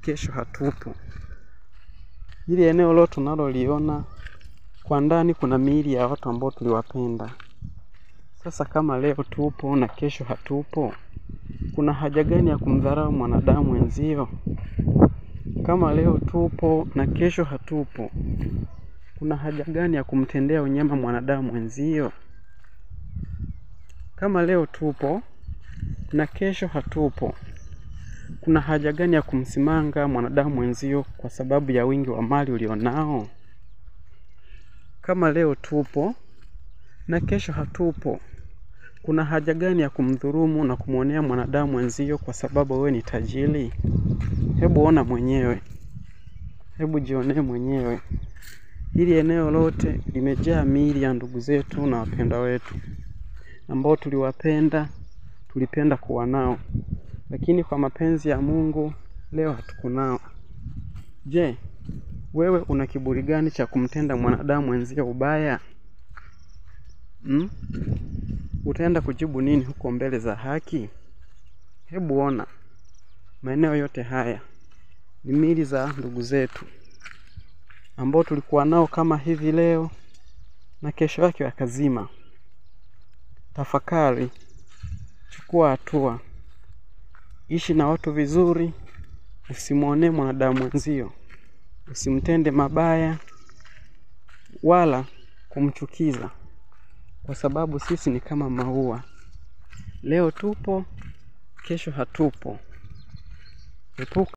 kesho hatupo. Hili eneo lote tunaloliona kwa ndani kuna miili ya watu ambao tuliwapenda. Sasa kama leo tupo na kesho hatupo, kuna haja gani ya kumdharau mwanadamu wenzio? Kama leo tupo na kesho hatupo, kuna haja gani ya kumtendea unyama mwanadamu wenzio? Kama leo tupo na kesho hatupo, kuna haja gani ya kumsimanga mwanadamu wenzio kwa sababu ya wingi wa mali ulionao? Kama leo tupo na kesho hatupo, kuna haja gani ya kumdhulumu na kumuonea mwanadamu wenzio kwa sababu wewe ni tajiri? Hebu ona mwenyewe. Hebu jionee mwenyewe. Hili eneo lote limejaa miili ya ndugu zetu na wapendwa wetu ambao tuliwapenda, tulipenda kuwa nao. Lakini kwa mapenzi ya Mungu leo hatuko nao. Je, wewe una kiburi gani cha kumtenda mwanadamu wenzio ubaya? Utaenda kujibu nini huko mbele za haki? Hebu ona. Maeneo yote haya ni miili za ndugu zetu ambao tulikuwa nao kama hivi leo na kesho yake wakazima. Tafakari, chukua hatua, ishi na watu vizuri, usimuonee mwanadamu wenzio, usimtende mabaya wala kumchukiza, kwa sababu sisi ni kama maua. Leo tupo, kesho hatupo. Epuka